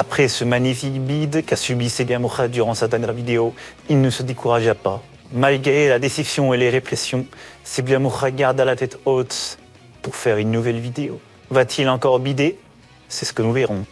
Après ce magnifique bid qu'a subi Selia Mourad durant sa dernière vidéo, il ne se découragea pas. Malgré la déception et les répressions, Selia Mourad garda la tête haute pour faire une nouvelle vidéo. Va-t-il encore bider? C'est ce que nous verrons.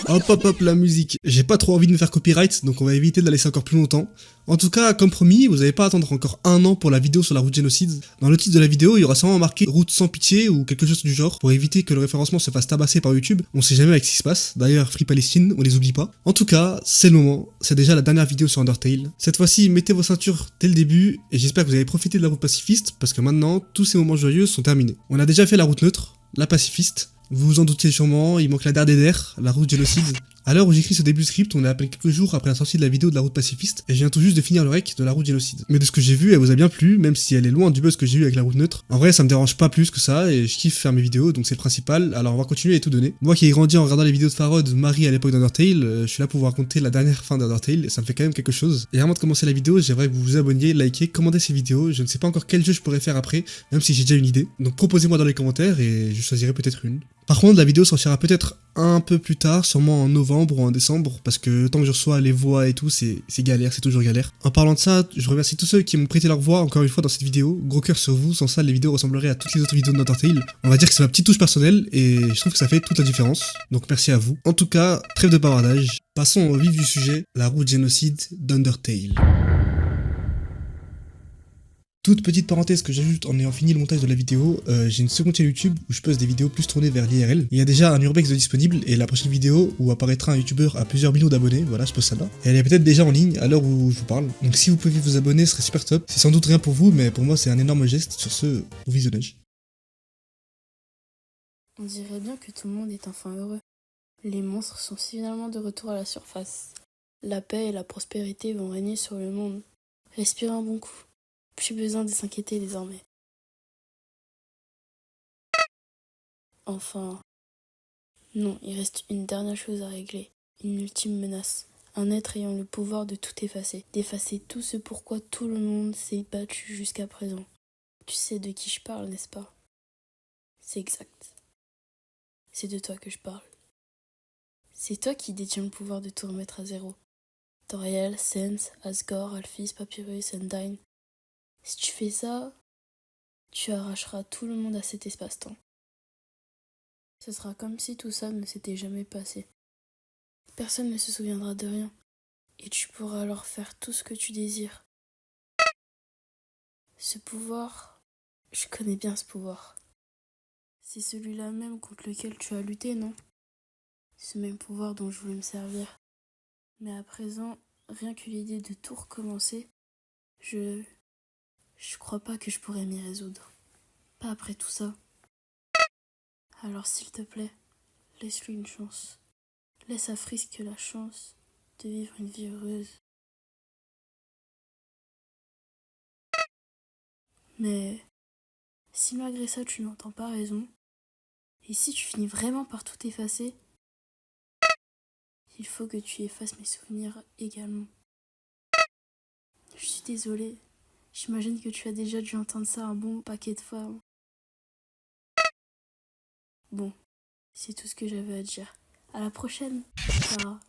Hop, la musique. J'ai pas trop envie de me faire copyright, donc on va éviter de la laisser encore plus longtemps. En tout cas, comme promis, vous n'allez pas attendre encore 1 an pour la vidéo sur la route génocide. Dans le titre de la vidéo, il y aura sûrement marqué route sans pitié ou quelque chose du genre, pour éviter que le référencement se fasse tabasser par YouTube. On sait jamais avec ce qui se passe. D'ailleurs, Free Palestine, on les oublie pas. En tout cas, c'est le moment. C'est déjà la dernière vidéo sur Undertale. Cette fois-ci, mettez vos ceintures dès le début, et j'espère que vous avez profité de la route pacifiste, parce que maintenant, tous ces moments joyeux sont terminés. On a déjà fait la route neutre, la pacifiste. Vous vous en doutiez sûrement, il manque la dernière, la route génocide. À l'heure où j'écris ce début de script, on est à peine quelques jours après la sortie de la vidéo de la route pacifiste, et je viens tout juste de finir le rec de la route génocide. Mais de ce que j'ai vu, elle vous a bien plu, même si elle est loin du buzz que j'ai eu avec la route neutre. En vrai, ça me dérange pas plus que ça, et je kiffe faire mes vidéos, donc c'est le principal, alors on va continuer et tout donner. Moi qui ai grandi en regardant les vidéos de Farod, Marie à l'époque d'Undertale, je suis là pour vous raconter la dernière fin d'Undertale, et ça me fait quand même quelque chose. Et avant de commencer la vidéo, j'aimerais que vous vous abonniez, likez, commandez ces vidéos, je ne sais pas encore quel jeu je pourrais faire après, même si j'ai déjà une idée. Donc proposez-moi dans les commentaires, et je choisirai peut-être une. Par contre, la vidéo sortira peut-être un peu plus tard, sûrement en novembre ou en décembre, parce que le temps que je reçois les voix et tout, c'est galère, c'est toujours galère. En parlant de ça, je remercie tous ceux qui m'ont prêté leur voix encore une fois dans cette vidéo. Gros cœur sur vous, sans ça les vidéos ressembleraient à toutes les autres vidéos de Undertale. On va dire que c'est ma petite touche personnelle et je trouve que ça fait toute la différence. Donc merci à vous. En tout cas, trêve de bavardage. Passons au vif du sujet, la route génocide d'Undertale. Toute petite parenthèse que j'ajoute en ayant fini le montage de la vidéo, j'ai une seconde chaîne YouTube où je poste des vidéos plus tournées vers l'IRL. Il y a déjà un urbex de disponible et la prochaine vidéo où apparaîtra un youtubeur à plusieurs millions d'abonnés, voilà je poste ça là. Et elle est peut-être déjà en ligne à l'heure où je vous parle. Donc si vous pouviez vous abonner, ce serait super top. C'est sans doute rien pour vous, mais pour moi c'est un énorme geste. Sur ce, au visionnage. On dirait bien que tout le monde est enfin heureux. Les monstres sont finalement de retour à la surface. La paix et la prospérité vont régner sur le monde. Respirez un bon coup. Plus besoin de s'inquiéter désormais. Enfin, non, il reste une dernière chose à régler. Une ultime menace. Un être ayant le pouvoir de tout effacer. D'effacer tout ce pourquoi tout le monde s'est battu jusqu'à présent. Tu sais de qui je parle, n'est-ce pas? C'est exact. C'est de toi que je parle. C'est toi qui détiens le pouvoir de tout remettre à zéro. Toriel, Sens, Asgore, Alphys, Papyrus, Undyne. Si tu fais ça, tu arracheras tout le monde à cet espace-temps. Ce sera comme si tout ça ne s'était jamais passé. Personne ne se souviendra de rien, et tu pourras alors faire tout ce que tu désires. Ce pouvoir, je connais bien ce pouvoir. C'est celui-là même contre lequel tu as lutté, non? Ce même pouvoir dont je voulais me servir. Mais à présent, rien que l'idée de tout recommencer, je crois pas que je pourrais m'y résoudre. Pas après tout ça. Alors s'il te plaît, laisse-lui une chance. Laisse à Frisk la chance de vivre une vie heureuse. Mais si malgré ça tu n'entends pas raison, et si tu finis vraiment par tout effacer, il faut que tu effaces mes souvenirs également. Je suis désolée, j'imagine que tu as déjà dû entendre ça un bon paquet de fois. Bon, c'est tout ce que j'avais à dire. À la prochaine, Clara.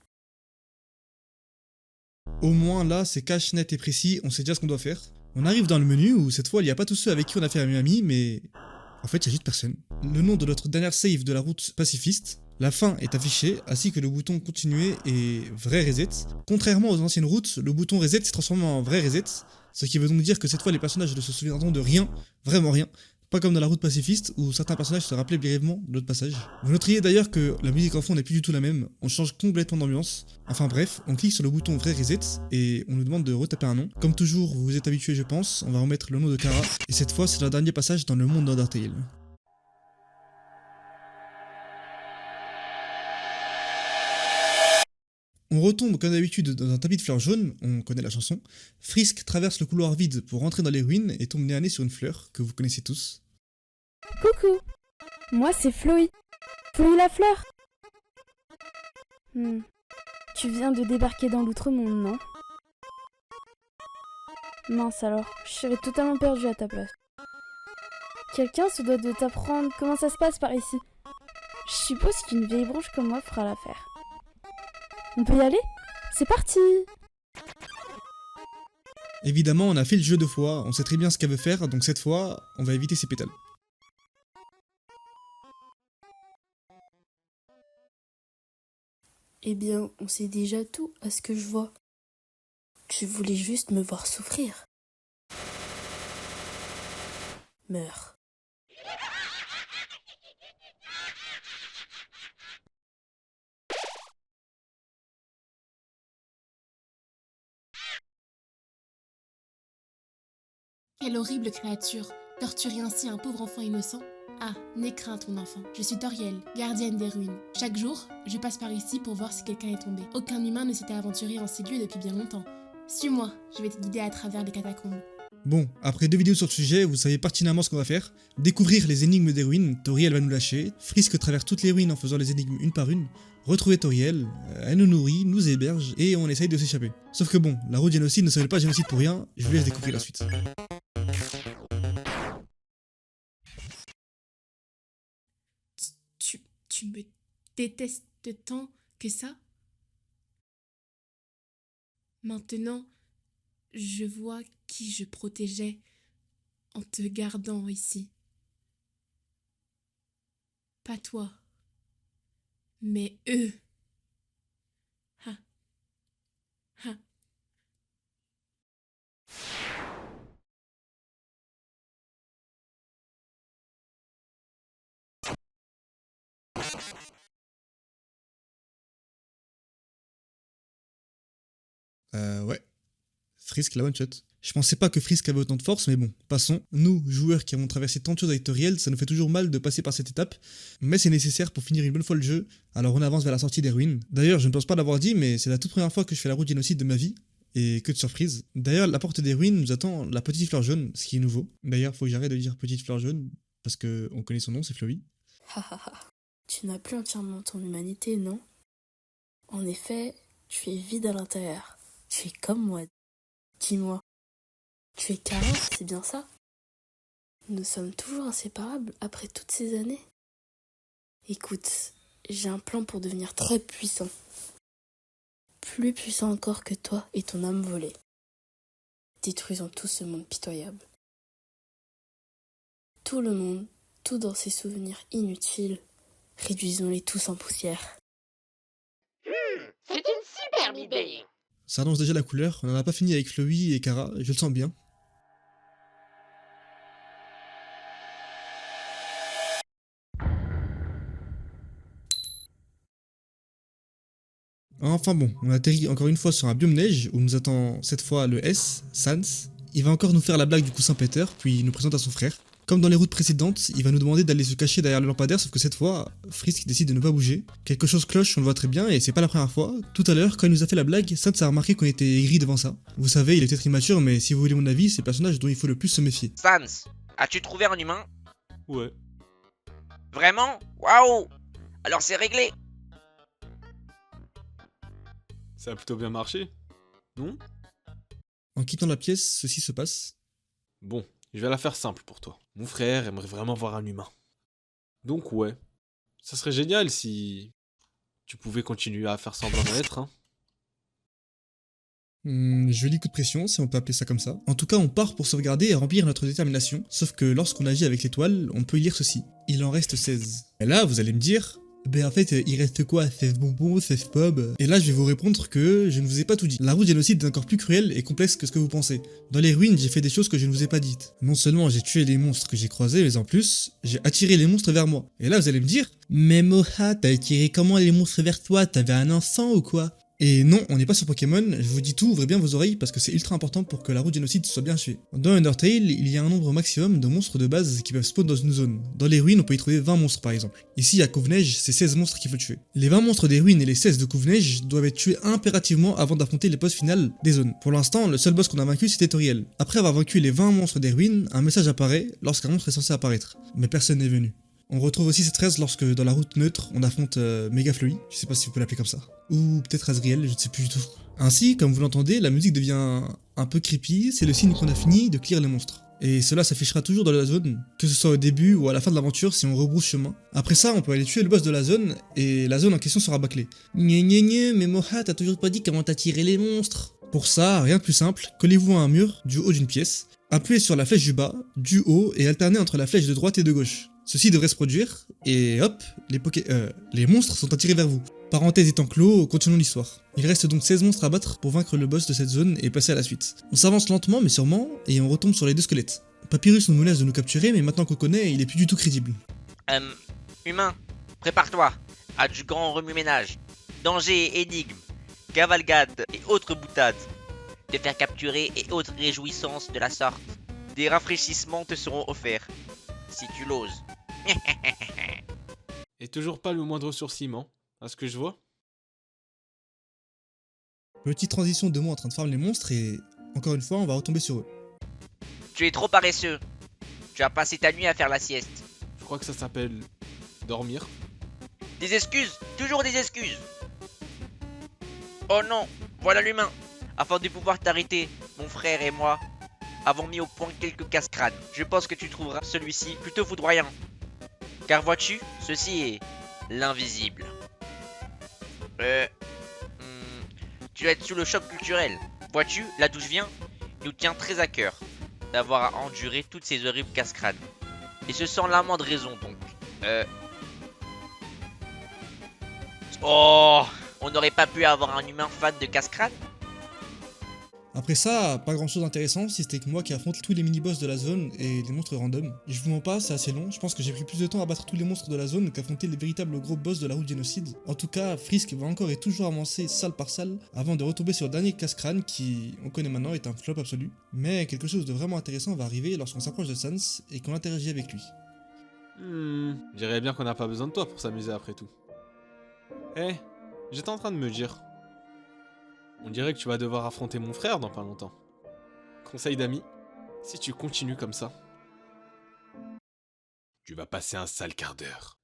Au moins là, c'est cash, net et précis, on sait déjà ce qu'on doit faire. On arrive dans le menu où cette fois il n'y a pas tous ceux avec qui on a fait ami, mais en fait il n'y a juste personne. Le nom de notre dernière save de la route pacifiste, la fin est affichée, ainsi que le bouton continuer et vrai reset. Contrairement aux anciennes routes, le bouton reset s'est transformé en vrai reset, ce qui veut donc dire que cette fois les personnages ne se souviendront de rien, vraiment rien. Pas comme dans la route pacifiste où certains personnages se rappelaient brièvement de notre passage. Vous noteriez d'ailleurs que la musique en fond n'est plus du tout la même, on change complètement d'ambiance. Enfin bref, on clique sur le bouton vrai reset et on nous demande de retaper un nom. Comme toujours, vous vous êtes habitués je pense, on va remettre le nom de Kara. Et cette fois c'est le dernier passage dans le monde d'Undertale. On retombe comme d'habitude dans un tapis de fleurs jaunes, on connaît la chanson. Frisk traverse le couloir vide pour rentrer dans les ruines et tombe nez à nez sur une fleur que vous connaissez tous. Coucou, moi c'est Floy. Floy la fleur. Tu viens de débarquer dans l'outre-monde, non? Mince alors, je serais totalement perdue à ta place. Quelqu'un se doit de t'apprendre comment ça se passe par ici. Je suppose qu'une vieille branche comme moi fera l'affaire. On peut y aller? C'est parti! Évidemment, on a fait le jeu 2 fois, on sait très bien ce qu'elle veut faire, donc cette fois, on va éviter ses pétales. Eh bien, on sait déjà tout à ce que je vois. Tu voulais juste me voir souffrir. Meurs. Quelle horrible créature! Torturer ainsi un pauvre enfant innocent? Ah, n'aie crainte mon enfant, je suis Toriel, gardienne des ruines. Chaque jour, je passe par ici pour voir si quelqu'un est tombé. Aucun humain ne s'était aventuré en ces lieux depuis bien longtemps. Suis-moi, je vais te guider à travers les catacombes. Bon, après 2 vidéos sur le sujet, vous savez pertinemment ce qu'on va faire. Découvrir les énigmes des ruines, Toriel va nous lâcher. Frisk traverse toutes les ruines en faisant les énigmes une par une. Retrouver Toriel, elle nous nourrit, nous héberge, et on essaye de s'échapper. Sauf que bon, la route génocide ne s'appelle pas génocide pour rien, je vous laisse découvrir la suite. Tu me détestes tant que ça? Maintenant, je vois qui je protégeais en te gardant ici. Pas toi, mais eux. Ha. Ha. Ouais. Frisk la one shot. Je pensais pas que Frisk avait autant de force, mais bon, passons. Nous, joueurs qui avons traversé tant de choses avec Toriel, ça nous fait toujours mal de passer par cette étape, mais c'est nécessaire pour finir une bonne fois le jeu, alors on avance vers la sortie des ruines. D'ailleurs, je ne pense pas l'avoir dit, mais c'est la toute première fois que je fais la route génocide de ma vie, et que de surprise. D'ailleurs, la porte des ruines nous attend la petite fleur jaune, ce qui est nouveau. D'ailleurs, faut que j'arrête de dire petite fleur jaune, parce que on connaît son nom, c'est Flowey. Tu n'as plus entièrement ton humanité, non? En effet, tu es vide à l'intérieur. Tu es comme moi. Dis-moi, tu es Kara, c'est bien ça? Nous sommes toujours inséparables après toutes ces années. Écoute, j'ai un plan pour devenir très puissant. Plus puissant encore que toi et ton âme volée. Détruisons tout ce monde pitoyable. Tout le monde, tout dans ses souvenirs inutiles, réduisons-les tous en poussière. C'est une superbe idée. Ça annonce déjà la couleur, on n'en a pas fini avec Flowey et Kara, je le sens bien. Enfin bon, on atterrit encore une fois sur un biome neige où nous attend cette fois le S, Sans. Il va encore nous faire la blague du coussin Peter, puis il nous présente à son frère. Comme dans les routes précédentes, il va nous demander d'aller se cacher derrière le lampadaire, sauf que cette fois, Frisk décide de ne pas bouger. Quelque chose cloche, on le voit très bien, et c'est pas la première fois. Tout à l'heure, quand il nous a fait la blague, Sans a remarqué qu'on était aigri devant ça. Vous savez, il est peut-être immature, mais si vous voulez mon avis, c'est le personnage dont il faut le plus se méfier. Sans, as-tu trouvé un humain? Ouais. Vraiment? Waouh! Alors c'est réglé. Ça a plutôt bien marché, non? En quittant la pièce, ceci se passe. Bon, je vais la faire simple pour toi. Mon frère aimerait vraiment voir un humain. Donc ouais, ça serait génial si tu pouvais continuer à faire semblant d'être, hein. Joli coup de pression, si on peut appeler ça comme ça. En tout cas, on part pour sauvegarder et remplir notre détermination, sauf que lorsqu'on agit avec l'étoile, on peut y lire ceci. Il en reste 16. Et là, vous allez me dire... Ben en fait, il reste quoi? 16 bonbons, 16 pommes? Et là, je vais vous répondre que je ne vous ai pas tout dit. La route génocide est encore plus cruelle et complexe que ce que vous pensez. Dans les ruines, j'ai fait des choses que je ne vous ai pas dites. Non seulement j'ai tué les monstres que j'ai croisés, mais en plus, j'ai attiré les monstres vers moi. Et là, vous allez me dire, mais Moha, t'as attiré comment les monstres vers toi? T'avais un enfant ou quoi? Et non, on n'est pas sur Pokémon, je vous dis tout, ouvrez bien vos oreilles parce que c'est ultra important pour que la route génocide soit bien tuée. Dans Undertale, il y a un nombre maximum de monstres de base qui peuvent spawn dans une zone. Dans les ruines, on peut y trouver 20 monstres par exemple. Ici, à Couve-Neige, c'est 16 monstres qu'il faut tuer. Les 20 monstres des ruines et les 16 de Couve-Neige doivent être tués impérativement avant d'affronter les boss finales des zones. Pour l'instant, le seul boss qu'on a vaincu, c'était Toriel. Après avoir vaincu les 20 monstres des ruines, un message apparaît lorsqu'un monstre est censé apparaître. Mais personne n'est venu. On retrouve aussi cette 13 lorsque dans la route neutre on affronte Mega Flowey, je sais pas si vous pouvez l'appeler comme ça, ou peut-être Azriel, je ne sais plus du tout. Ainsi, comme vous l'entendez, la musique devient un peu creepy, c'est le signe qu'on a fini de clear les monstres. Et cela s'affichera toujours dans la zone, que ce soit au début ou à la fin de l'aventure si on rebrousse chemin. Après ça, on peut aller tuer le boss de la zone, et la zone en question sera bâclée. Mais Moha, t'as toujours pas dit comment t'attirer les monstres. Pour ça, rien de plus simple, collez-vous à un mur du haut d'une pièce, appuyez sur la flèche du bas, du haut, et alternez entre la flèche de droite et de gauche. Ceci devrait se produire, et hop, les monstres sont attirés vers vous. Parenthèse étant clos, continuons l'histoire. Il reste donc 16 monstres à battre pour vaincre le boss de cette zone et passer à la suite. On s'avance lentement mais sûrement, et on retombe sur les 2 squelettes. Papyrus nous menace de nous capturer, mais maintenant qu'on connaît, il est plus du tout crédible. Humain, prépare-toi à du grand remue-ménage. Danger, énigmes, cavalgade et autres boutades. Te faire capturer et autres réjouissances de la sorte. Des rafraîchissements te seront offerts. Si tu l'oses. Et toujours pas le moindre sourcillement, à ce que je vois. Petite transition de moi en train de farm les monstres et, encore une fois, on va retomber sur eux. Tu es trop paresseux. Tu as passé ta nuit à faire la sieste. Je crois que ça s'appelle dormir. Des excuses, toujours des excuses. Oh non, voilà l'humain. Afin de pouvoir t'arrêter, mon frère et moi avons mis au point quelques casse-crânes. Je pense que tu trouveras celui-ci plutôt foudroyant. Car vois-tu, ceci est l'invisible. Tu dois être sous le choc culturel. Vois-tu, là d'où je viens, il nous tient très à cœur d'avoir à endurer toutes ces horribles casse-crânes. Et ce sans la moindre raison donc. Oh, on n'aurait pas pu avoir un humain fan de casse-crâne? Après ça, pas grand chose d'intéressant si c'était que moi qui affronte tous les mini-boss de la zone et les monstres random. Et je vous mens pas, c'est assez long, je pense que j'ai pris plus de temps à battre tous les monstres de la zone qu'affronter les véritables gros boss de la route génocide. En tout cas, Frisk va encore et toujours avancer salle par salle avant de retomber sur le dernier casse-crâne qui, on connaît maintenant, est un flop absolu. Mais quelque chose de vraiment intéressant va arriver lorsqu'on s'approche de Sans et qu'on interagit avec lui. Je dirais bien qu'on n'a pas besoin de toi pour s'amuser après tout. J'étais en train de me dire... On dirait que tu vas devoir affronter mon frère dans pas longtemps. Conseil d'amis, si tu continues comme ça, tu vas passer un sale quart d'heure.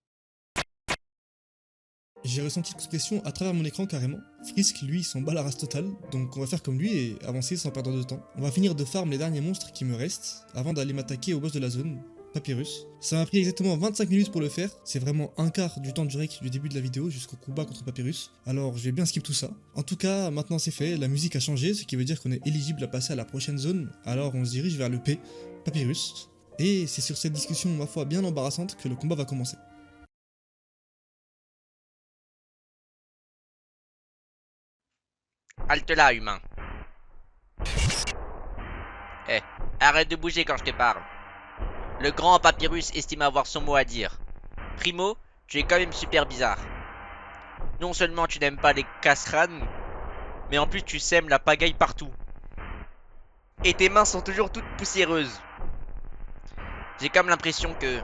J'ai ressenti l'expression à travers mon écran carrément. Frisk, lui, s'en bat la race totale, donc on va faire comme lui et avancer sans perdre de temps. On va finir de farm les derniers monstres qui me restent, avant d'aller m'attaquer au boss de la zone, Papyrus. Ça m'a pris exactement 25 minutes pour le faire, c'est vraiment un quart du temps du rec du début de la vidéo jusqu'au combat contre Papyrus, alors je vais bien skip tout ça. En tout cas, maintenant c'est fait, la musique a changé, ce qui veut dire qu'on est éligible à passer à la prochaine zone, alors on se dirige vers le P, Papyrus, et c'est sur cette discussion, ma foi, bien embarrassante que le combat va commencer. Halte là, humain. Arrête de bouger quand je te parle. Le grand Papyrus estime avoir son mot à dire. Primo, tu es quand même super bizarre. Non seulement tu n'aimes pas les casse-crânes, mais en plus tu sèmes la pagaille partout. Et tes mains sont toujours toutes poussiéreuses. J'ai comme l'impression que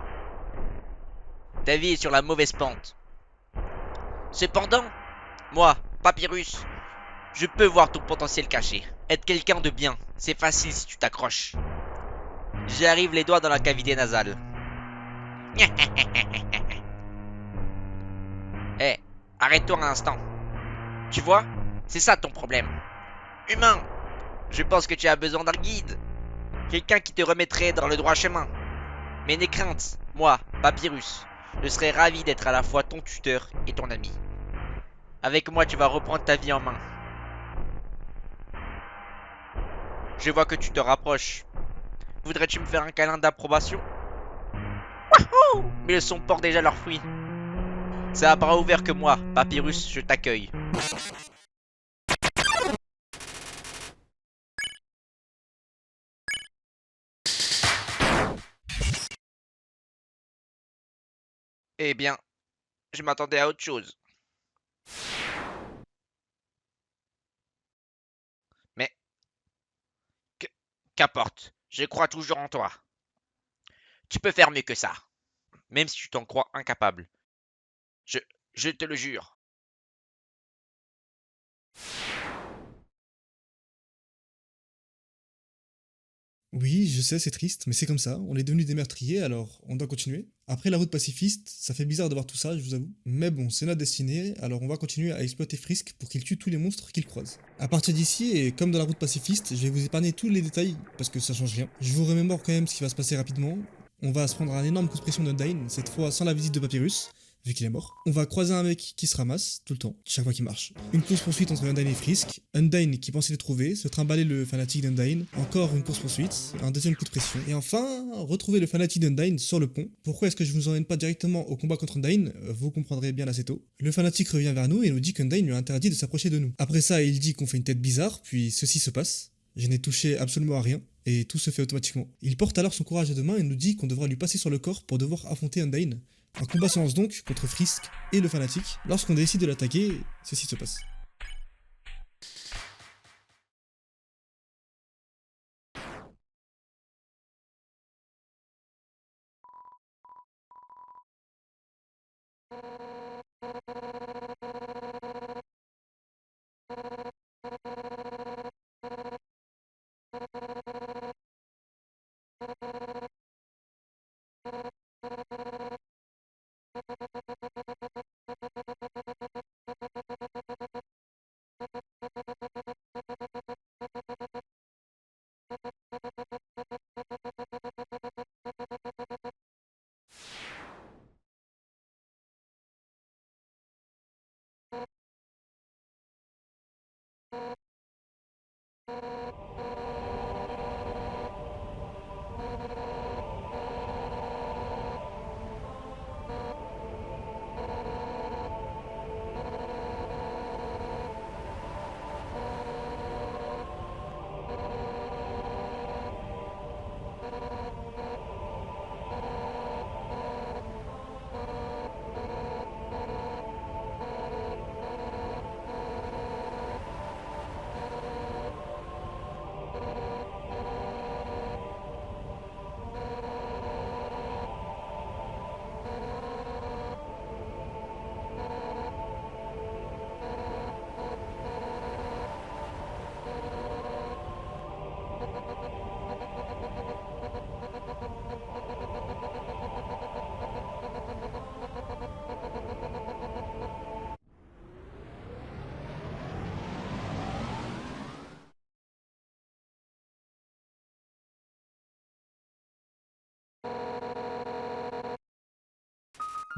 ta vie est sur la mauvaise pente. Cependant, moi, Papyrus, je peux voir ton potentiel caché. Être quelqu'un de bien, c'est facile si tu t'accroches. J'arrive les doigts dans la cavité nasale. Arrête-toi un instant. Tu vois, c'est ça ton problème. Humain, je pense que tu as besoin d'un guide. Quelqu'un qui te remettrait dans le droit chemin. Mais n'aie crainte, moi, Papyrus, je serais ravi d'être à la fois ton tuteur et ton ami. Avec moi, tu vas reprendre ta vie en main. Je vois que tu te rapproches. Voudrais-tu me faire un câlin d'approbation? Wouhou! Mais le son porte déjà leurs fruits. C'est à bras ouverts que moi, Papyrus, je t'accueille. Eh bien, je m'attendais à autre chose. Mais, qu'importe, je crois toujours en toi. Tu peux faire mieux que ça, même si tu t'en crois incapable. Je te le jure. Oui, je sais, c'est triste, mais c'est comme ça, on est devenus des meurtriers, alors on doit continuer. Après la route pacifiste, ça fait bizarre de voir tout ça, je vous avoue. Mais bon, c'est notre destinée, alors on va continuer à exploiter Frisk pour qu'il tue tous les monstres qu'il croise. À partir d'ici, et comme dans la route pacifiste, je vais vous épargner tous les détails, parce que ça change rien. Je vous remémore quand même ce qui va se passer rapidement. On va se prendre un énorme coup de pression d'Undyne, cette fois sans la visite de Papyrus, vu qu'il est mort. On va croiser un mec qui se ramasse, tout le temps, chaque fois qu'il marche. Une course-poursuite entre Undyne et Frisk. Undyne qui pensait le trouver, se trimballer le fanatique d'Undyne. Encore une course-poursuite, un deuxième coup de pression. Et enfin, retrouver le fanatique d'Undyne sur le pont. Pourquoi est-ce que je vous emmène pas directement au combat contre Undyne? Vous comprendrez bien assez tôt. Le fanatique revient vers nous et nous dit qu'Undyne lui a interdit de s'approcher de nous. Après ça, il dit qu'on fait une tête bizarre, puis ceci se passe. Je n'ai touché absolument à rien, et tout se fait automatiquement. Il porte alors son courage à deux mains et nous dit qu'on devra lui passer sur le corps pour devoir affronter Undyne. Un combat se lance donc contre Frisk et le fanatique. Lorsqu'on décide de l'attaquer, ceci se passe.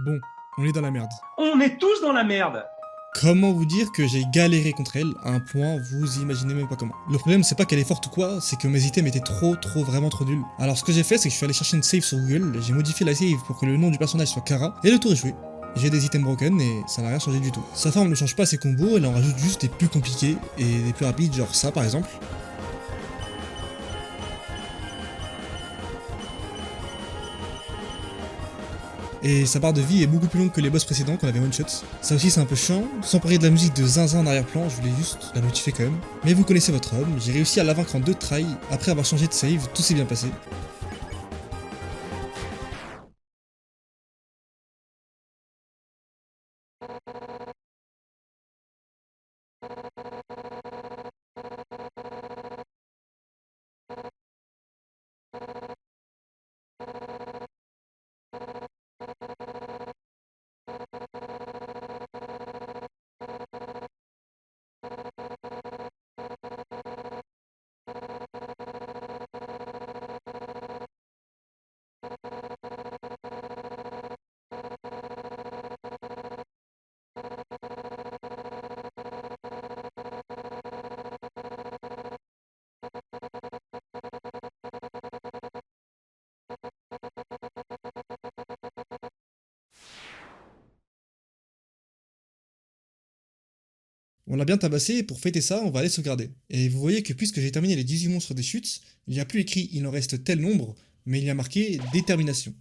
Bon, on est dans la merde. On est tous dans la merde. Comment vous dire que j'ai galéré contre elle à un point, vous imaginez même pas comment. Le problème c'est pas qu'elle est forte ou quoi, c'est que mes items étaient vraiment trop nuls. Alors ce que j'ai fait c'est que je suis allé chercher une save sur Google, j'ai modifié la save pour que le nom du personnage soit Kara, et le tour est joué. J'ai des items broken et ça n'a rien changé du tout. Sa forme ne change pas ses combos, elle en rajoute juste des plus compliqués et des plus rapides, genre ça par exemple. Et sa barre de vie est beaucoup plus longue que les boss précédents qu'on avait one shot. Ça aussi c'est un peu chiant, sans parler de la musique de zinzin en arrière-plan, je voulais juste la notifier quand même. Mais vous connaissez votre homme, j'ai réussi à la vaincre en 2 tries, après avoir changé de save, tout s'est bien passé. On l'a bien tabassé et pour fêter ça, on va aller sauvegarder. Et vous voyez que puisque j'ai terminé les 18 monstres des chutes, il n'y a plus écrit il en reste tel nombre, mais il y a marqué détermination.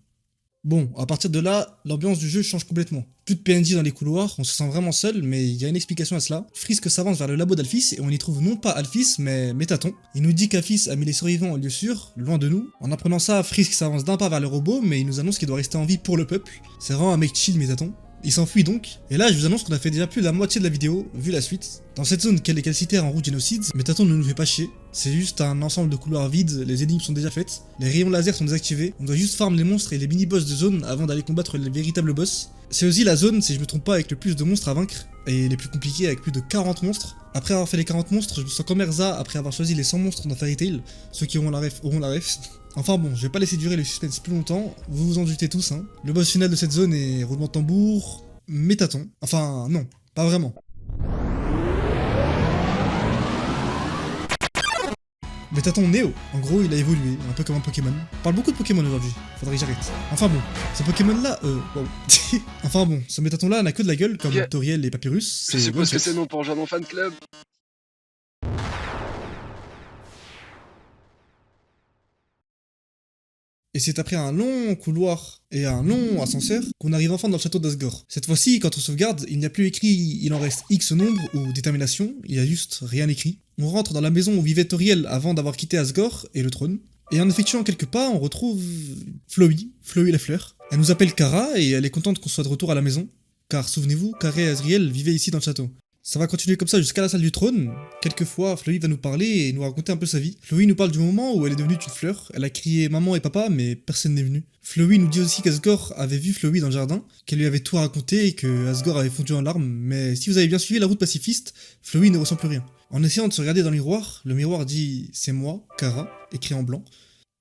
Bon, à partir de là, l'ambiance du jeu change complètement. Plus de PNJ dans les couloirs, on se sent vraiment seul, mais il y a une explication à cela. Frisk s'avance vers le labo d'Alphys et on y trouve non pas Alphys, mais Métaton. Il nous dit qu'Alphys a mis les survivants en lieu sûr, loin de nous. En apprenant ça, Frisk s'avance d'un pas vers le robot, mais il nous annonce qu'il doit rester en vie pour le peuple. C'est vraiment un mec chill, Métaton. Il s'enfuit donc, et là je vous annonce qu'on a fait déjà plus de la moitié de la vidéo, vu la suite. Dans cette zone qu'elle est calcitaire en route génocide, Métaton ne nous fait pas chier. C'est juste un ensemble de couloirs vides, les énigmes sont déjà faites, les rayons laser sont désactivés, on doit juste farm les monstres et les mini-boss de zone avant d'aller combattre les véritables boss. C'est aussi la zone, si je me trompe pas, avec le plus de monstres à vaincre, et les plus compliqués avec plus de 40 monstres. Après avoir fait les 40 monstres, je me sens comme Erza après avoir choisi les 100 monstres dans Fairy Tail. Ceux qui auront la ref auront la ref. Enfin bon, je vais pas laisser durer le suspense plus longtemps, vous vous en doutez tous hein. Le boss final de cette zone est roulement de tambour, Métaton. Enfin non, pas vraiment. Métaton Néo, en gros il a évolué, un peu comme un Pokémon. On parle beaucoup de Pokémon aujourd'hui, faudrait que j'arrête. Enfin bon, ce Pokémon là, wow. Enfin bon, ce Métaton là n'a que de la gueule comme Yeah. Toriel et Papyrus. Je suppose que c'est non pour rejoindre mon fan club. Et c'est après un long couloir et un long ascenseur qu'on arrive enfin dans le château d'Asgore. Cette fois-ci, quand on sauvegarde, il n'y a plus écrit il en reste X nombre ou détermination, il y a juste rien écrit. On rentre dans la maison où vivait Toriel avant d'avoir quitté Asgore et le trône. Et en effectuant quelques pas, on retrouve Flowey la fleur. Elle nous appelle Kara et elle est contente qu'on soit de retour à la maison. Car souvenez-vous, Kara et Azriel vivaient ici dans le château. Ça va continuer comme ça jusqu'à la salle du trône. Quelquefois, Flowey va nous parler et nous raconter un peu sa vie. Flowey nous parle du moment où elle est devenue une fleur. Elle a crié maman et papa, mais personne n'est venu. Flowey nous dit aussi qu'Asgore avait vu Flowey dans le jardin, qu'elle lui avait tout raconté et que Asgore avait fondu en larmes. Mais si vous avez bien suivi la route pacifiste, Flowey ne ressent plus rien. En essayant de se regarder dans le miroir dit « C'est moi, Kara », écrit en blanc.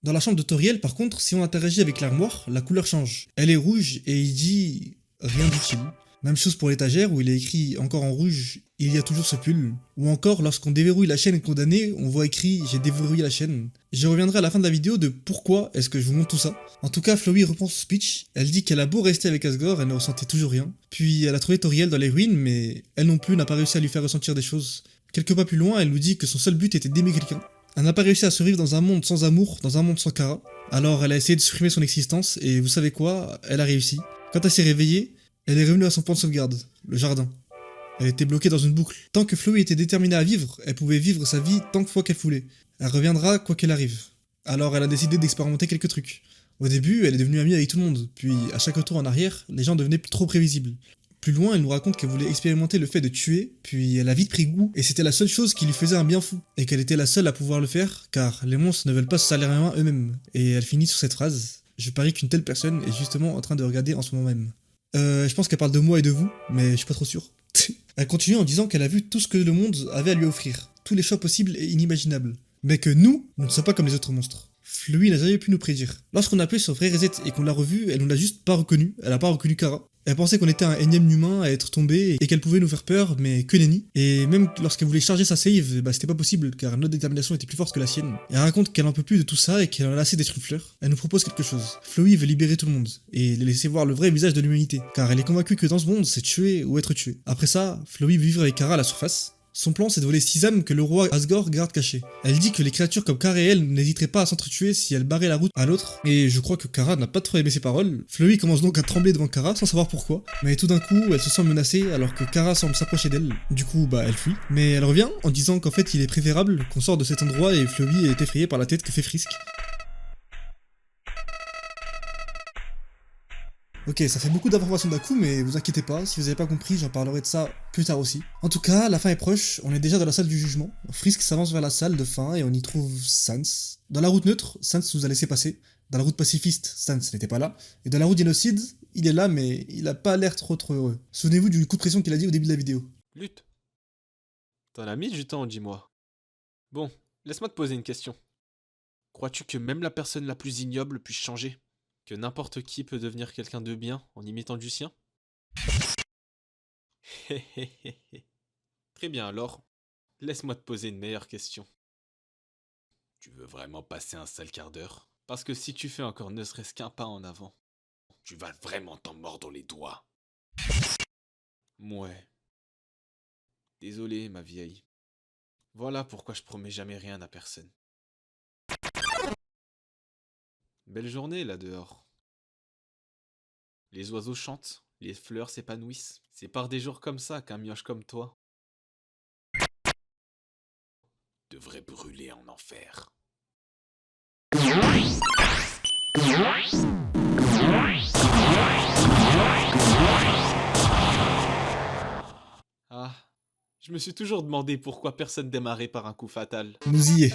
Dans la chambre de Toriel, par contre, si on interagit avec l'armoire, la couleur change. Elle est rouge et il dit « Rien d'utile ». Même chose pour l'étagère où il est écrit encore en rouge « Il y a toujours ce pull ». Ou encore, lorsqu'on déverrouille la chaîne condamnée, on voit écrit « J'ai déverrouillé la chaîne ». Je reviendrai à la fin de la vidéo de pourquoi est-ce que je vous montre tout ça. En tout cas, Flowey reprend son speech. Elle dit qu'elle a beau rester avec Asgore, elle ne ressentait toujours rien. Puis elle a trouvé Toriel dans les ruines, mais elle non plus n'a pas réussi à lui faire ressentir des choses. Quelques pas plus loin, elle nous dit que son seul but était d'aimer quelqu'un. Elle n'a pas réussi à survivre dans un monde sans amour, dans un monde sans Kara. Alors elle a essayé de supprimer son existence, et vous savez quoi, elle a réussi. Quand elle s'est réveillée, elle est revenue à son point de sauvegarde, le jardin. Elle était bloquée dans une boucle. Tant que Flowey était déterminée à vivre, elle pouvait vivre sa vie tant de fois qu'elle voulait. Elle reviendra quoi qu'elle arrive. Alors elle a décidé d'expérimenter quelques trucs. Au début, elle est devenue amie avec tout le monde, puis à chaque retour en arrière, les gens devenaient trop prévisibles. Plus loin, elle nous raconte qu'elle voulait expérimenter le fait de tuer, puis elle a vite pris goût, et c'était la seule chose qui lui faisait un bien fou, et qu'elle était la seule à pouvoir le faire, car les monstres ne veulent pas se salir les mains eux-mêmes. Et elle finit sur cette phrase, je parie qu'une telle personne est justement en train de regarder en ce moment même. Je pense qu'elle parle de moi et de vous, mais je suis pas trop sûr. Elle continue en disant qu'elle a vu tout ce que le monde avait à lui offrir, tous les choix possibles et inimaginables, mais que nous ne sommes pas comme les autres monstres. Flowey n'a jamais pu nous prédire. Lorsqu'on a appelé sur Vrai Reset et qu'on l'a revu, elle nous l'a juste pas reconnu, elle a pas reconnu Kara. Elle pensait qu'on était un énième humain à être tombé et qu'elle pouvait nous faire peur, mais que nenni. Et même lorsqu'elle voulait charger sa save, bah c'était pas possible car notre détermination était plus forte que la sienne. Elle raconte qu'elle en peut plus de tout ça et qu'elle en a assez d'être une fleur. Elle nous propose quelque chose. Flowey veut libérer tout le monde et les laisser voir le vrai visage de l'humanité, car elle est convaincue que dans ce monde, c'est tuer ou être tué. Après ça, Flowey veut vivre avec Kara à la surface. Son plan, c'est de voler 6 âmes que le roi Asgore garde cachées. Elle dit que les créatures comme Kara et elle n'hésiteraient pas à s'entretuer si elle barrait la route à l'autre, et je crois que Kara n'a pas trop aimé ses paroles. Flowey commence donc à trembler devant Kara sans savoir pourquoi, mais tout d'un coup, elle se sent menacée alors que Kara semble s'approcher d'elle. Du coup, bah elle fuit, mais elle revient en disant qu'en fait il est préférable qu'on sorte de cet endroit et Flowey est effrayée par la tête que fait Frisk. Ok, ça fait beaucoup d'informations d'un coup, mais vous inquiétez pas, si vous avez pas compris, j'en parlerai de ça plus tard aussi. En tout cas, la fin est proche, on est déjà dans la salle du jugement. Frisk s'avance vers la salle de fin et on y trouve Sans. Dans la route neutre, Sans nous a laissé passer. Dans la route pacifiste, Sans n'était pas là. Et dans la route génocide, il est là, mais il a pas l'air trop heureux. Souvenez-vous du coup de pression qu'il a dit au début de la vidéo. Lutte. T'en as mis du temps, dis-moi. Bon, laisse-moi te poser une question. Crois-tu que même la personne la plus ignoble puisse changer ? Que n'importe qui peut devenir quelqu'un de bien en imitant du sien ? Très bien alors, laisse-moi te poser une meilleure question. Tu veux vraiment passer un sale quart d'heure ? Parce que si tu fais encore ne serait-ce qu'un pas en avant, tu vas vraiment t'en mordre les doigts. Ouais. Désolé, ma vieille. Voilà pourquoi je promets jamais rien à personne. Belle journée là dehors. Les oiseaux chantent, les fleurs s'épanouissent. C'est par des jours comme ça qu'un mioche comme toi devrait brûler en enfer. Ah, Je me suis toujours demandé pourquoi personne démarrait par un coup fatal. Nous y est.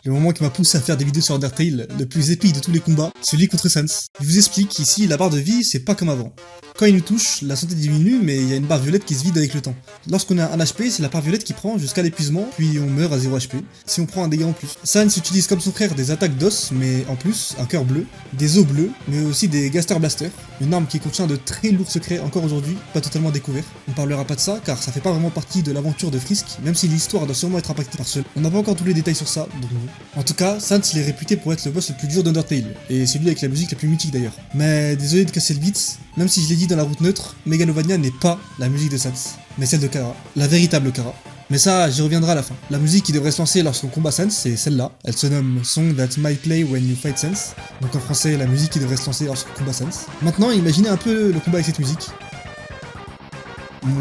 Le moment qui m'a poussé à faire des vidéos sur Undertale, le plus épique de tous les combats, celui contre Sans. Il vous explique qu'ici, la barre de vie, c'est pas comme avant. Quand il nous touche, la santé diminue, mais il y a une barre violette qui se vide avec le temps. Lorsqu'on a 1 HP, c'est la barre violette qui prend jusqu'à l'épuisement, puis on meurt à 0 HP, si on prend un dégât en plus. Sans utilise comme son frère des attaques d'os, mais en plus, un cœur bleu, des os bleus, mais aussi des Gaster Blaster, une arme qui contient de très lourds secrets encore aujourd'hui, pas totalement découverts. On parlera pas de ça, car ça fait pas vraiment partie de l'aventure de Frisk, même si l'histoire doit sûrement être impactée par cela. On n'a pas encore tous les détails sur ça, donc non. En tout cas, Sans il est réputé pour être le boss le plus dur d'Undertale, et celui avec la musique la plus mythique d'ailleurs. Mais désolé de casser le beat, même si je l'ai dit dans la route neutre, Megalovania n'est pas la musique de Sans, mais celle de Kara, la véritable Kara. Mais ça, j'y reviendrai à la fin. La musique qui devrait se lancer lorsqu'on combat Sans, c'est celle-là. Elle se nomme Song That Might Play When You Fight Sans. Donc en français, la musique qui devrait se lancer lorsqu'on combat Sans. Maintenant, imaginez un peu le combat avec cette musique.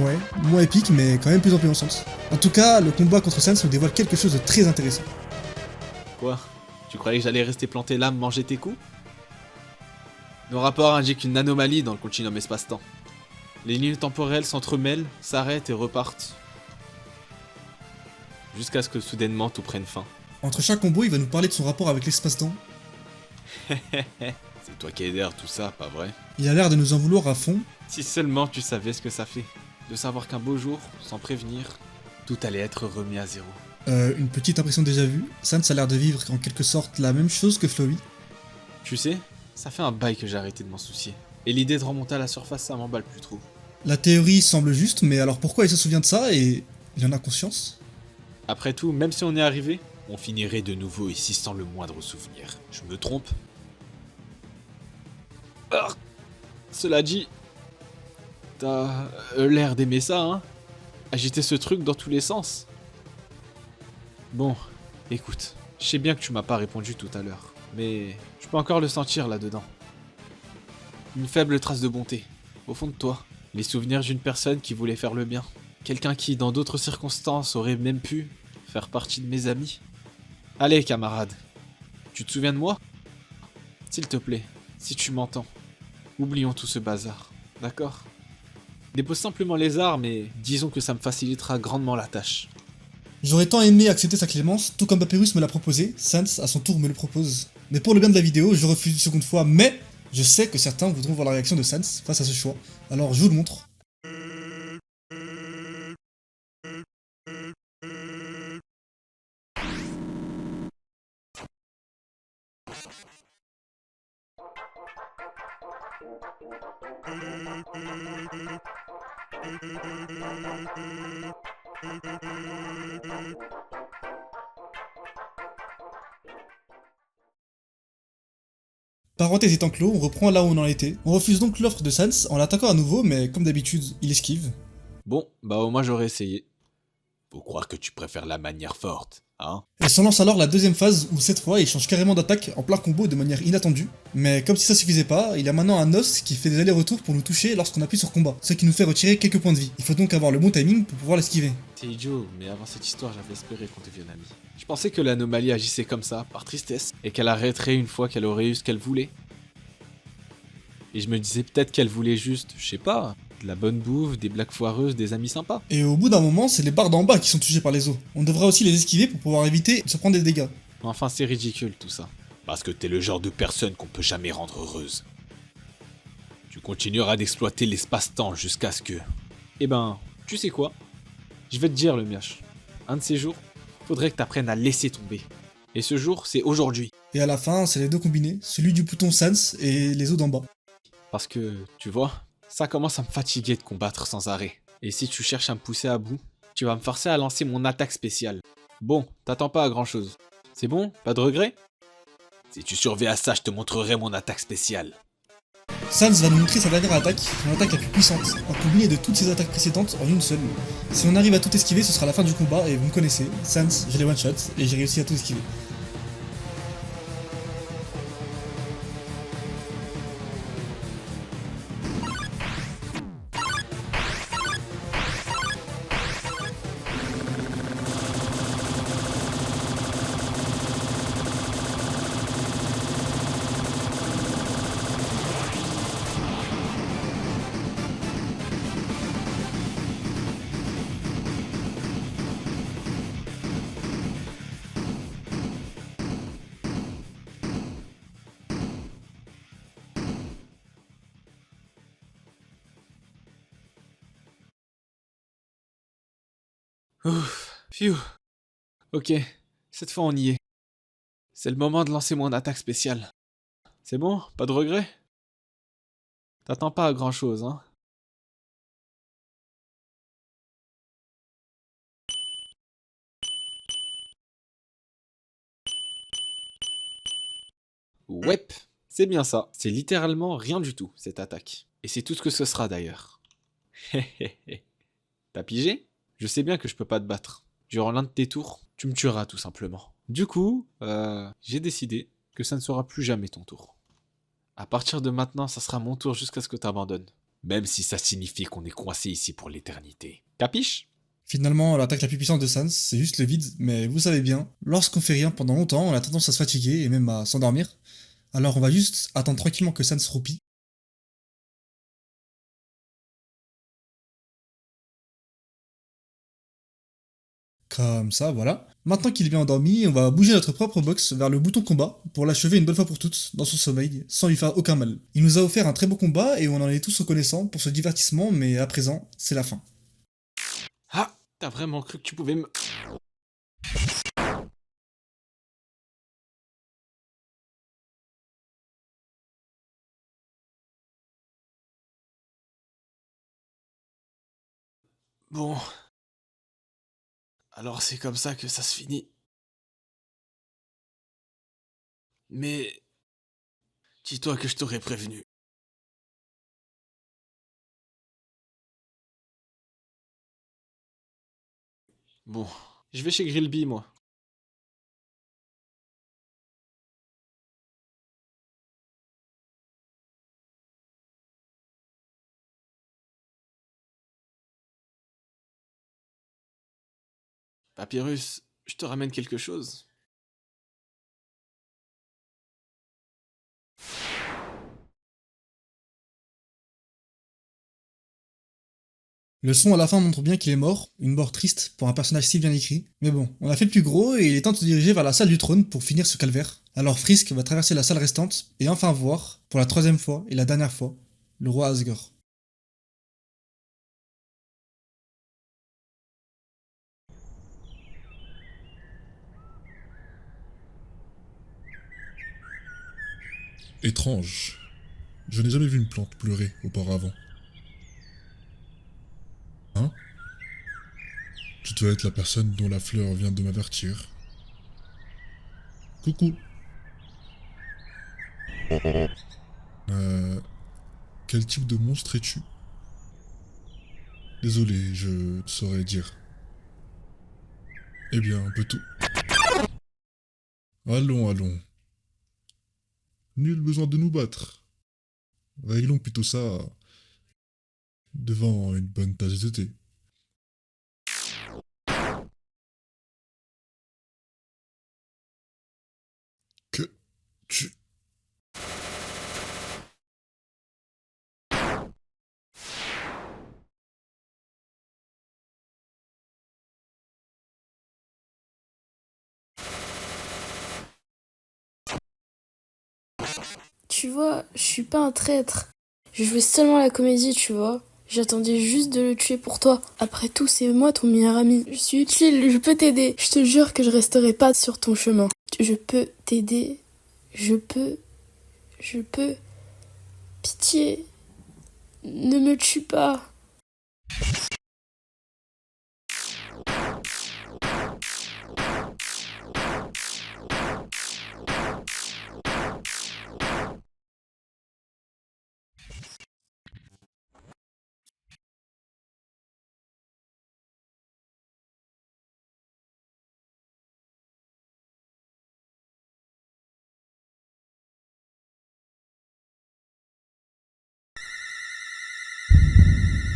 Ouais, moins épique, mais quand même plus ambiançante. En tout cas, le combat contre Sans nous dévoile quelque chose de très intéressant. Quoi? Tu croyais que j'allais rester planté là, manger tes coups? Nos rapports indiquent une anomalie dans le continuum espace-temps. Les lignes temporelles s'entremêlent, s'arrêtent et repartent. Jusqu'à ce que soudainement tout prenne fin. Entre chaque combo, il va nous parler de son rapport avec l'espace-temps. C'est toi qui es derrière tout ça, pas vrai? Il a l'air de nous en vouloir à fond. Si seulement tu savais ce que ça fait. De savoir qu'un beau jour, sans prévenir, tout allait être remis à zéro. Une petite impression déjà vue. Sans a l'air de vivre en quelque sorte la même chose que Flowey. Tu sais, ça fait un bail que j'ai arrêté de m'en soucier. Et l'idée de remonter à la surface, ça m'emballe plus trop. La théorie semble juste, mais alors pourquoi il se souvient de ça et il en a conscience? Après tout, même si on est arrivé, on finirait de nouveau ici sans le moindre souvenir. Je me trompe? Ah, cela dit, t'as l'air d'aimer ça, hein? Agiter ce truc dans tous les sens. Bon, écoute, je sais bien que tu m'as pas répondu tout à l'heure, mais je peux encore le sentir là-dedans. Une faible trace de bonté, au fond de toi. Les souvenirs d'une personne qui voulait faire le bien. Quelqu'un qui, dans d'autres circonstances, aurait même pu faire partie de mes amis. Allez, camarade, tu te souviens de moi? S'il te plaît, si tu m'entends, oublions tout ce bazar, d'accord? Dépose simplement les armes et disons que ça me facilitera grandement la tâche. J'aurais tant aimé accepter sa clémence, tout comme Papyrus me l'a proposé, Sans à son tour me le propose. Mais pour le bien de la vidéo, je refuse une seconde fois, mais je sais que certains voudront voir la réaction de Sans face à ce choix. Alors je vous le montre. Parenthèse étant clos, on reprend là où on en était. On refuse donc l'offre de Sans en l'attaquant à nouveau, mais comme d'habitude, il esquive. Bon, bah au moins j'aurais essayé. Faut croire que tu préfères la manière forte, hein? Et s'en lance alors la deuxième phase où cette fois il change carrément d'attaque en plein combo de manière inattendue. Mais comme si ça suffisait pas, il a maintenant un os qui fait des allers-retours pour nous toucher lorsqu'on appuie sur combat, ce qui nous fait retirer quelques points de vie. Il faut donc avoir le bon timing pour pouvoir l'esquiver. C'est idiot, mais avant cette histoire j'avais espéré qu'on devienne amis. Je pensais que l'anomalie agissait comme ça, par tristesse, et qu'elle arrêterait une fois qu'elle aurait eu ce qu'elle voulait. Et je me disais peut-être qu'elle voulait juste, je sais pas, de la bonne bouffe, des blagues foireuses, des amis sympas. Et au bout d'un moment, c'est les barres d'en bas qui sont touchées par les os. On devrait aussi les esquiver pour pouvoir éviter de se prendre des dégâts. Enfin c'est ridicule tout ça. Parce que t'es le genre de personne qu'on peut jamais rendre heureuse. Tu continueras d'exploiter l'espace-temps jusqu'à ce que... Eh ben, tu sais quoi? Je vais te dire le mioche. Un de ces jours, faudrait que t'apprennes à laisser tomber. Et ce jour, c'est aujourd'hui. Et à la fin, c'est les deux combinés, celui du bouton Sans et les os d'en bas. Parce que, tu vois, ça commence à me fatiguer de combattre sans arrêt. Et si tu cherches à me pousser à bout, tu vas me forcer à lancer mon attaque spéciale. Bon, t'attends pas à grand chose. C'est bon? Pas de regret? Si tu surveilles à ça, je te montrerai mon attaque spéciale. Sans va nous montrer sa dernière attaque, son attaque la plus puissante, en combiné de toutes ses attaques précédentes en une seule. Si on arrive à tout esquiver, ce sera la fin du combat, et vous me connaissez, Sans, je l'ai one-shot, et j'ai réussi à tout esquiver. Ouf, phew. Ok, cette fois on y est. C'est le moment de lancer mon attaque spéciale. C'est bon? Pas de regret? T'attends pas à grand chose, hein? Ouais, c'est bien ça. C'est littéralement rien du tout, cette attaque. Et c'est tout ce que ce sera d'ailleurs. T'as pigé? Je sais bien que je peux pas te battre. Durant l'un de tes tours, tu me tueras tout simplement. Du coup, j'ai décidé que ça ne sera plus jamais ton tour. À partir de maintenant, ça sera mon tour jusqu'à ce que t'abandonnes. Même si ça signifie qu'on est coincé ici pour l'éternité. Capiche? Finalement, l'attaque la plus puissante de Sans, c'est juste le vide, mais vous savez bien, lorsqu'on fait rien pendant longtemps, on a tendance à se fatiguer et même à s'endormir. Alors on va juste attendre tranquillement que Sans roupille. Comme ça, voilà. Maintenant qu'il est bien endormi, on va bouger notre propre box vers le bouton combat pour l'achever une bonne fois pour toutes dans son sommeil, sans lui faire aucun mal. Il nous a offert un très beau combat et on en est tous reconnaissants pour ce divertissement, mais à présent, c'est la fin. Ah, t'as vraiment cru que tu pouvais me... Bon. Alors c'est comme ça que ça se finit. Mais... dis-toi que je t'aurais prévenu. Bon, je vais chez Grillby, moi. Papyrus, je te ramène quelque chose. Le son à la fin montre bien qu'il est mort, une mort triste pour un personnage si bien écrit. Mais bon, on a fait le plus gros et il est temps de se diriger vers la salle du trône pour finir ce calvaire. Alors Frisk va traverser la salle restante et enfin voir, pour la troisième fois et la dernière fois, le roi Asgore. Étrange. Je n'ai jamais vu une plante pleurer auparavant. Hein? Tu dois être la personne dont la fleur vient de m'avertir. Coucou. Quel type de monstre es-tu? Désolé, je ne saurais dire. Eh bien, un peu tout. Allons, allons. Nul besoin de nous battre. Réglons plutôt ça devant une bonne tasse de thé. Que tu... Tu vois, je suis pas un traître. Je jouais seulement la comédie, tu vois. J'attendais juste de le tuer pour toi. Après tout, c'est moi ton meilleur ami. Je suis utile, je peux t'aider. Je te jure que je resterai pas sur ton chemin. Je peux t'aider. Je peux. Pitié. Ne me tue pas.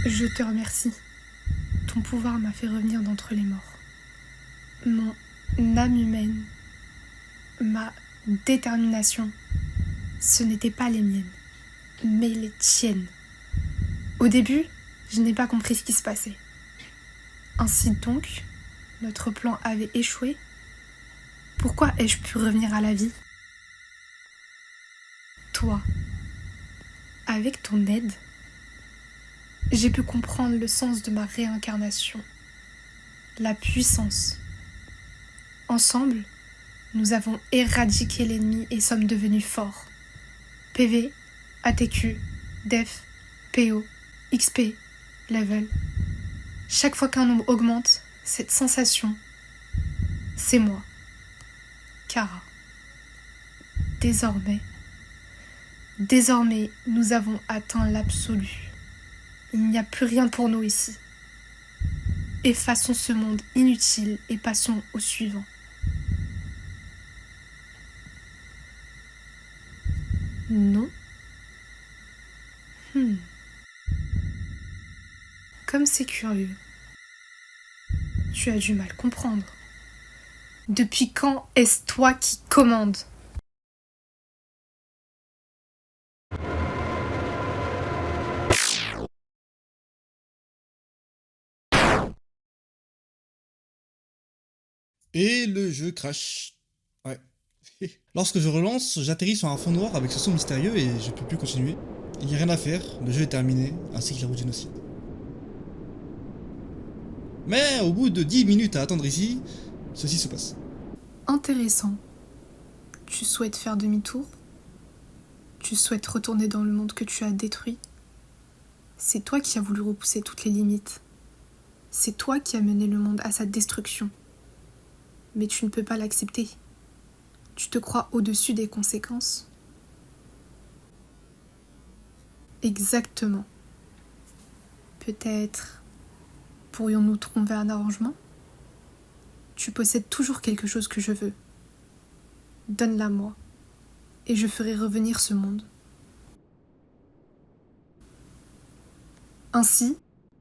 Je te remercie. Ton pouvoir m'a fait revenir d'entre les morts. Mon âme humaine, ma détermination, ce n'étaient pas les miennes, mais les tiennes. Au début, je n'ai pas compris ce qui se passait. Ainsi donc, notre plan avait échoué. Pourquoi ai-je pu revenir à la vie? Toi, avec ton aide, j'ai pu comprendre le sens de ma réincarnation. la puissance. Ensemble, nous avons éradiqué l'ennemi et sommes devenus forts. PV, ATQ, Def, PO, XP, Level. Chaque fois qu'un nombre augmente, cette sensation, c'est moi, Kara. Désormais, nous avons atteint l'absolu. Il n'y a plus rien pour nous ici. Effaçons ce monde inutile et passons au suivant. Non. Comme c'est curieux. Tu as du mal comprendre. Depuis quand est-ce toi qui commande ? Et le jeu crash. Ouais. Lorsque je relance, j'atterris sur un fond noir avec ce son mystérieux et je peux plus continuer. Il n'y a rien à faire, le jeu est terminé, ainsi que la route génocide. Mais au bout de 10 minutes à attendre ici, ceci se passe. Intéressant. Tu souhaites faire demi-tour ? Tu souhaites retourner dans le monde que tu as détruit ? C'est toi qui as voulu repousser toutes les limites. C'est toi qui as mené le monde à sa destruction. Mais tu ne peux pas l'accepter. Tu te crois au-dessus des conséquences. Exactement. Peut-être pourrions-nous trouver un arrangement ? Tu possèdes toujours quelque chose que je veux. Donne-la moi, et je ferai revenir ce monde. Ainsi,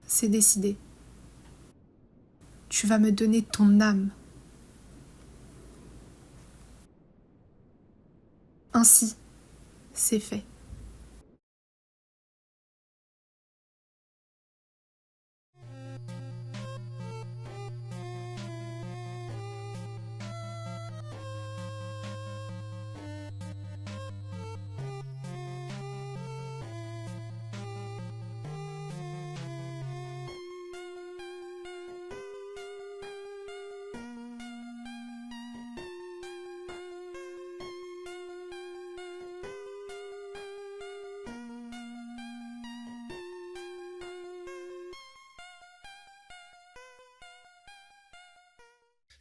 c'est décidé. Tu vas me donner ton âme. Ainsi, c'est fait.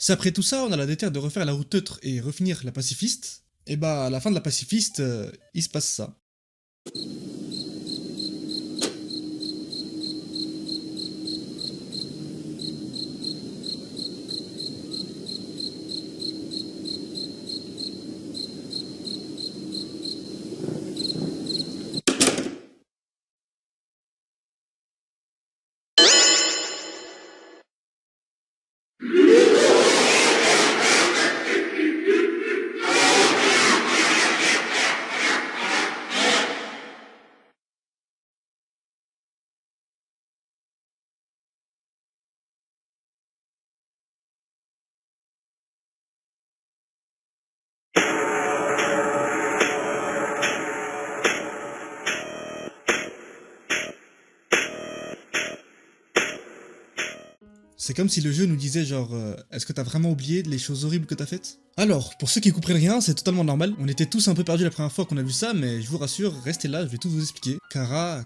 Si après tout ça, on a la déterre de refaire la route neutre et refinir la pacifiste, et bah à la fin de la pacifiste, il se passe ça. C'est comme si le jeu nous disait genre est-ce que t'as vraiment oublié les choses horribles que t'as faites? Alors, pour ceux qui comprennent rien, c'est totalement normal. On était tous un peu perdus la première fois qu'on a vu ça, mais je vous rassure, restez là, je vais tout vous expliquer. Kara.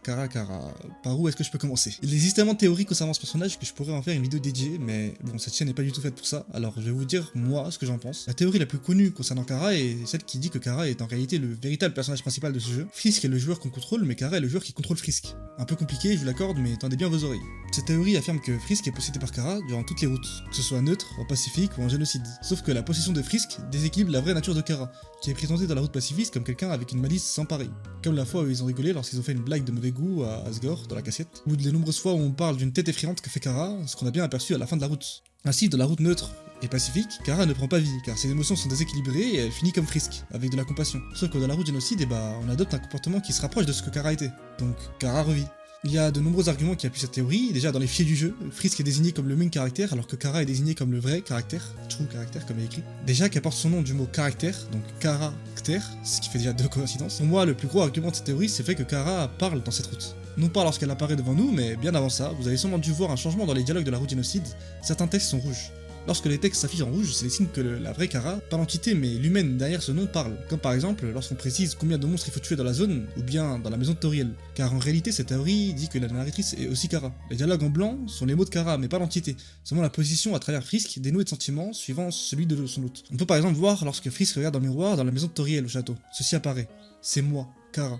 Par où est-ce que je peux commencer? Il existe tellement de théories concernant ce personnage que je pourrais en faire une vidéo dédiée, mais bon, cette chaîne n'est pas du tout faite pour ça, alors je vais vous dire moi ce que j'en pense. La théorie la plus connue concernant Kara est celle qui dit que Kara est en réalité le véritable personnage principal de ce jeu. Frisk est le joueur qu'on contrôle, mais Kara est le joueur qui contrôle Frisk. Un peu compliqué, je vous l'accorde, mais tendez bien vos oreilles. Cette théorie affirme que Frisk est possédé par Kara durant toutes les routes, que ce soit neutre, en pacifique ou en génocide. Sauf que la possession de Frisk déséquilibre la vraie nature de Kara, qui est présentée dans la route pacifiste comme quelqu'un avec une malice sans pareil. Comme la fois où ils ont rigolé lorsqu'ils ont fait une blague de mauvais goût à Asgore dans la cassette, ou les nombreuses fois où on parle d'une tête effrayante que fait Kara, ce qu'on a bien aperçu à la fin de la route. Ainsi, dans la route neutre et pacifique, Kara ne prend pas vie, car ses émotions sont déséquilibrées et elle finit comme Frisk, avec de la compassion. Sauf que dans la route génocide, on adopte un comportement qui se rapproche de ce que Kara était. Donc, Kara revit. Il y a de nombreux arguments qui appuient cette théorie. Déjà, dans les fichiers du jeu, Frisk est désigné comme le main caractère, alors que Kara est désigné comme le vrai caractère, true caractère comme il est écrit. Déjà qu'elle porte son nom du mot caractère, donc caractère, ce qui fait déjà 2 coïncidences. Pour moi, le plus gros argument de cette théorie, c'est le fait que Kara parle dans cette route. Non pas lorsqu'elle apparaît devant nous, mais bien avant ça, vous avez sûrement dû voir un changement dans les dialogues de la route génocide. Certains textes sont rouges. Lorsque les textes s'affichent en rouge, c'est le signe que la vraie Kara, pas l'entité mais l'humaine derrière ce nom, parle. Comme par exemple lorsqu'on précise combien de monstres il faut tuer dans la zone, ou bien dans la maison de Toriel. Car en réalité, cette théorie dit que la narratrice est aussi Kara. Les dialogues en blanc sont les mots de Kara, mais pas l'entité. Seulement la position à travers Frisk dénouée de sentiments suivant celui de son hôte. On peut par exemple voir lorsque Frisk regarde dans le miroir dans la maison de Toriel au château. Ceci apparaît. C'est moi, Kara.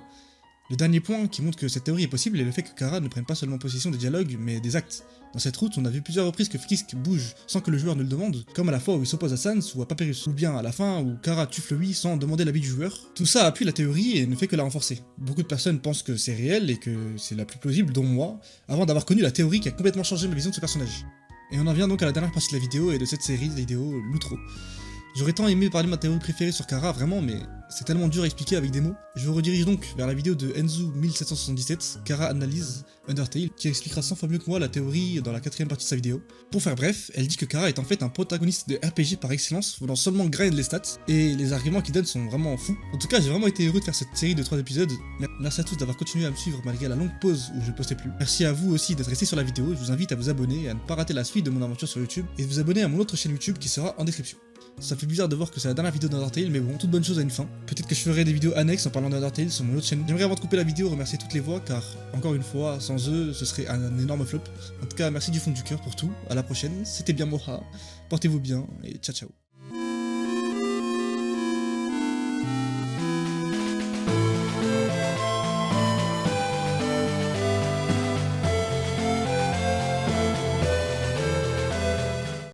Le dernier point qui montre que cette théorie est possible est le fait que Kara ne prenne pas seulement possession des dialogues, mais des actes. Dans cette route, on a vu plusieurs reprises que Frisk bouge sans que le joueur ne le demande, comme à la fois où il s'oppose à Sans ou à Papyrus, ou bien à la fin où Kara tue Flowey sans demander l'avis du joueur. Tout ça appuie la théorie et ne fait que la renforcer. Beaucoup de personnes pensent que c'est réel et que c'est la plus plausible, dont moi, avant d'avoir connu la théorie qui a complètement changé ma vision de ce personnage. Et on en vient donc à la dernière partie de la vidéo et de cette série de vidéos, l'outro. J'aurais tant aimé parler de ma théorie préférée sur Kara, vraiment, mais c'est tellement dur à expliquer avec des mots. Je vous redirige donc vers la vidéo de Enzu1777, Kara Analyse Undertale, qui expliquera 100 fois mieux que moi la théorie dans la 4ème partie de sa vidéo. Pour faire bref, elle dit que Kara est en fait un protagoniste de RPG par excellence, voulant seulement grind les stats, et les arguments qu'il donne sont vraiment fous. En tout cas, j'ai vraiment été heureux de faire cette série de 3 épisodes. Merci à tous d'avoir continué à me suivre malgré la longue pause où je ne postais plus. Merci à vous aussi d'être restés sur la vidéo, je vous invite à vous abonner et à ne pas rater la suite de mon aventure sur YouTube, et de vous abonner à mon autre chaîne YouTube qui sera en description. Ça fait bizarre de voir que c'est la dernière vidéo d'Undertale, mais bon, toute bonne chose a une fin. Peut-être que je ferai des vidéos annexes en parlant d'Undertale sur mon autre chaîne. J'aimerais avant de couper la vidéo remercier toutes les voix, car encore une fois, sans eux, ce serait un énorme flop. En tout cas, merci du fond du cœur pour tout. À la prochaine, c'était bien Moha. Portez-vous bien et ciao ciao.